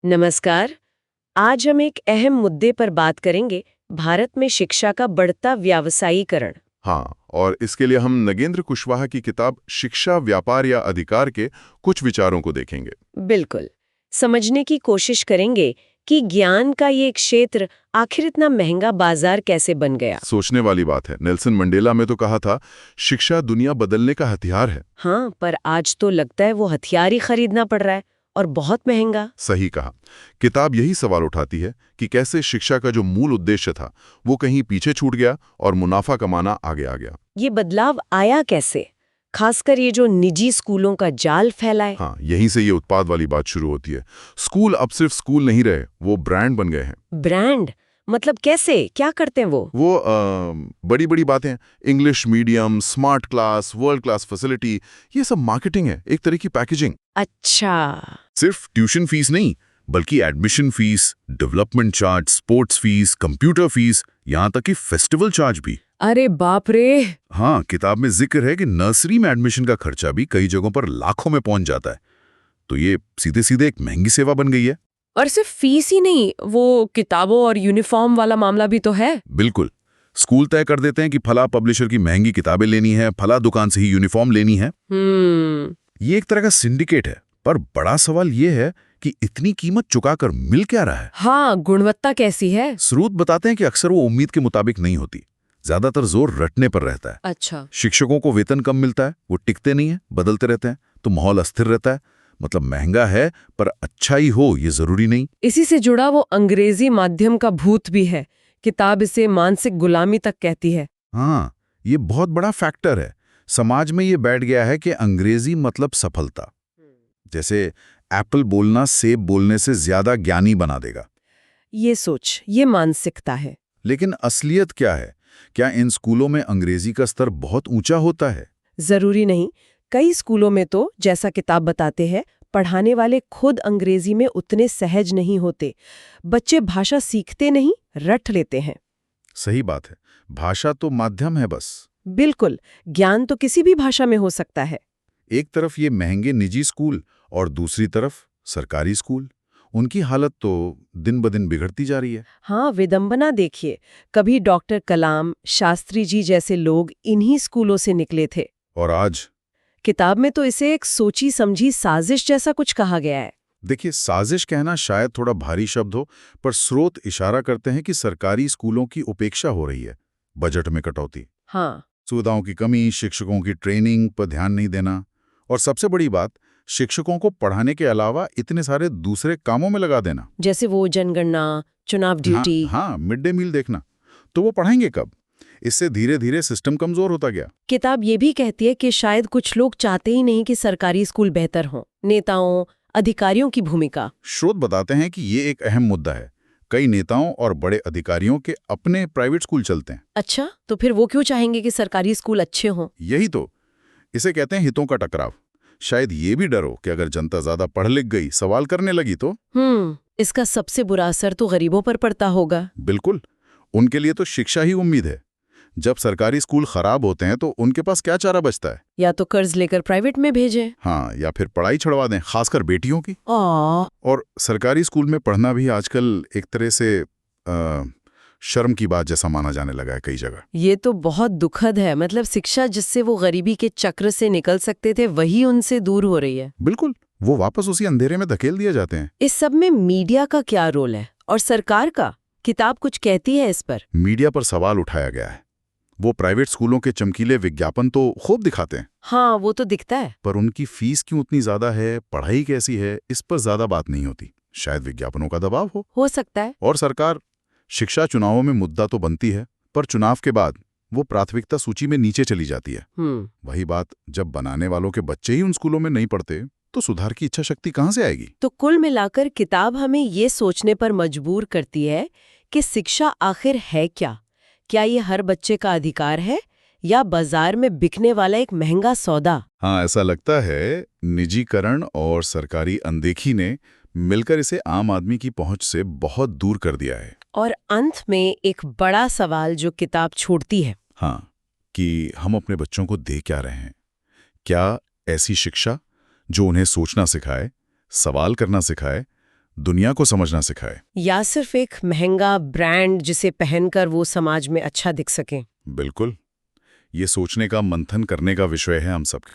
नमस्कार। आज हम एक अहम मुद्दे पर बात करेंगे, भारत में शिक्षा का बढ़ता व्यावसायीकरण। हाँ, और इसके लिए हम नगेंद्र कुशवाहा की किताब शिक्षा व्यापार या अधिकार के कुछ विचारों को देखेंगे। बिल्कुल। समझने की कोशिश करेंगे कि ज्ञान का ये क्षेत्र आखिर इतना महंगा बाजार कैसे बन गया। सोचने वाली बात है। नेल्सन मंडेला में तो कहा था, शिक्षा दुनिया बदलने का हथियार है। हाँ, पर आज तो लगता है वो हथियार ही खरीदना पड़ रहा है, और बहुत महंगा। सही कहा। किताब यही सवाल उठाती है कि कैसे शिक्षा का जो मूल उद्देश्य था वो कहीं पीछे छूट गया और मुनाफा कमाना आगे आ गया। ये बदलाव आया कैसे, खासकर ये जो निजी स्कूलों का जाल फैला है। हाँ, यहीं से ये उत्पाद वाली बात शुरू होती है। स्कूल अब सिर्फ स्कूल नहीं रहे, वो ब्रांड बन गए हैं। ब्रांड मतलब कैसे, क्या करते हैं वो? बड़ी बड़ी बातें, English medium, smart class, world class facility, ये सब मार्केटिंग है, एक तरह की पैकेजिंग। अच्छा। सिर्फ ट्यूशन फीस नहीं, बल्कि admission fees, development charge, sports fees, computer fees, यहाँ तक कि फेस्टिवल चार्ज भी। अरे बाप रे। हाँ, किताब में जिक्र है कि नर्सरी में एडमिशन का खर्चा भी कई जगहों पर लाखों में पहुंच जाता है। तो ये सीधे सीधे एक महंगी सेवा बन गई है। और सिर्फ फीस ही नहीं, वो किताबों और यूनिफॉर्म वाला मामला भी तो है। बिल्कुल। स्कूल तय कर देते हैं कि फला पब्लिशर की महंगी किताबें लेनी है, फला दुकान से ही यूनिफॉर्म लेनी है। ये एक तरह का सिंडिकेट है। पर बड़ा सवाल ये है कि इतनी कीमत चुकाकर मिल क्या रहा है। हाँ, गुणवत्ता कैसी है? स्रोत बताते हैं कि अक्सर वो उम्मीद के मुताबिक नहीं होती। ज्यादातर जोर रटने पर रहता है। अच्छा। शिक्षकों को वेतन कम मिलता है, वो टिकते नहीं है, बदलते रहते हैं, तो माहौल अस्थिर रहता है। मतलब महंगा है पर अच्छा ही हो ये जरूरी नहीं। इसी से जुड़ा वो अंग्रेजी माध्यम का भूत भी है। किताब इसे मानसिक गुलामी तक कहती है। हाँ, ये बहुत बड़ा फैक्टर है। समाज में ये बैठ गया है कि अंग्रेजी मतलब सफलता। जैसे एप्पल बोलना सेब बोलने से ज्यादा ज्ञानी बना देगा। ये सोच, ये मानसिकता है। लेकिन असलियत क्या है? क्या इन स्कूलों में अंग्रेजी का स्तर बहुत ऊंचा होता है? जरूरी नहीं। कई स्कूलों में तो, जैसा किताब बताते हैं, पढ़ाने वाले खुद अंग्रेजी में उतने सहज नहीं होते। बच्चे भाषा सीखते नहीं, रट लेते हैं। सही बात है। भाषा तो माध्यम है बस। बिल्कुल। ज्ञान तो किसी भी भाषा में हो सकता है। एक तरफ ये महंगे निजी स्कूल और दूसरी तरफ सरकारी स्कूल। उनकी हालत तो दिन ब दिन बिगड़ती जा रही है। हाँ, विडंबना देखिए। कभी डॉक्टर कलाम, शास्त्री जी जैसे लोग इन्हीं स्कूलों से निकले थे। और आज? किताब में तो इसे एक सोची समझी साजिश जैसा कुछ कहा गया है। देखिए, साजिश कहना शायद थोड़ा भारी शब्द हो, पर स्रोत इशारा करते हैं कि सरकारी स्कूलों की उपेक्षा हो रही है। बजट में कटौती, हाँ। सुविधाओं की कमी, शिक्षकों की ट्रेनिंग पर ध्यान नहीं देना, और सबसे बड़ी बात, शिक्षकों को पढ़ाने के अलावा इतने सारे दूसरे कामों में लगा देना। जैसे वो जनगणना, चुनाव ड्यूटी। हाँ, मिड डे मील देखना। तो वो पढ़ाएंगे कब? इससे धीरे धीरे सिस्टम कमजोर होता गया। किताब ये भी कहती है कि शायद कुछ लोग चाहते ही नहीं कि सरकारी स्कूल बेहतर हों। नेताओं, अधिकारियों की भूमिका। स्रोत बताते हैं कि ये एक अहम मुद्दा है। कई नेताओं और बड़े अधिकारियों के अपने प्राइवेट स्कूल चलते हैं। अच्छा, तो फिर वो क्यों चाहेंगे कि सरकारी स्कूल अच्छे हों? यही तो, इसे कहते हैं हितों का टकराव। शायद ये भी डर हो कि अगर जनता ज्यादा पढ़ लिख गई, सवाल करने लगी तो। इसका सबसे बुरा असर तो गरीबों पर पड़ता होगा। बिल्कुल। उनके लिए तो शिक्षा ही उम्मीद है। जब सरकारी स्कूल खराब होते हैं तो उनके पास क्या चारा बचता है? या तो कर्ज लेकर प्राइवेट में भेजें। हाँ, या फिर पढ़ाई छुड़वा दें, खासकर बेटियों की। आ, और सरकारी स्कूल में पढ़ना भी आजकल एक तरह से शर्म की बात जैसा माना जाने लगा है कई जगह। ये तो बहुत दुखद है। मतलब शिक्षा जिससे वो गरीबी के चक्र से निकल सकते थे, वही उनसे दूर हो रही है। बिल्कुल, वो वापस उसी अंधेरे में धकेल दिए जाते हैं। इस सब में मीडिया का क्या रोल है, और सरकार का? किताब कुछ कहती है इस पर? मीडिया पर सवाल उठाया गया है। वो प्राइवेट स्कूलों के चमकीले विज्ञापन तो खूब दिखाते हैं। हाँ, वो तो दिखता है। पर उनकी फीस क्यों उतनी ज्यादा है, पढ़ाई कैसी है, इस पर ज्यादा बात नहीं होती। शायद विज्ञापनों का दबाव हो सकता है। और सरकार शिक्षा चुनावों में मुद्दा तो बनती है, पर चुनाव के बाद वो प्राथमिकता सूची में नीचे चली जाती है। वही बात, जब बनाने वालों के बच्चे ही उन स्कूलों में नहीं पढ़ते तो सुधार की इच्छा शक्ति कहां से आएगी? तो कुल मिलाकर किताब हमें ये सोचने पर मजबूर करती है कि शिक्षा आखिर है क्या? क्या ये हर बच्चे का अधिकार है, या बाजार में बिकने वाला एक महंगा सौदा? हाँ, ऐसा लगता है। निजीकरण और सरकारी अनदेखी ने मिलकर इसे आम आदमी की पहुंच से बहुत दूर कर दिया है। और अंत में एक बड़ा सवाल जो किताब छोड़ती है। हाँ, कि हम अपने बच्चों को दे क्या रहे हैं? क्या ऐसी शिक्षा जो उन्हें सोचना सिखाए, सवाल करना सिखाए, दुनिया को समझना सिखाए। या सिर्फ एक महंगा ब्रांड जिसे पहनकर वो समाज में अच्छा दिख सके। बिल्कुल, ये सोचने का, मंथन करने का विषय है हम सबके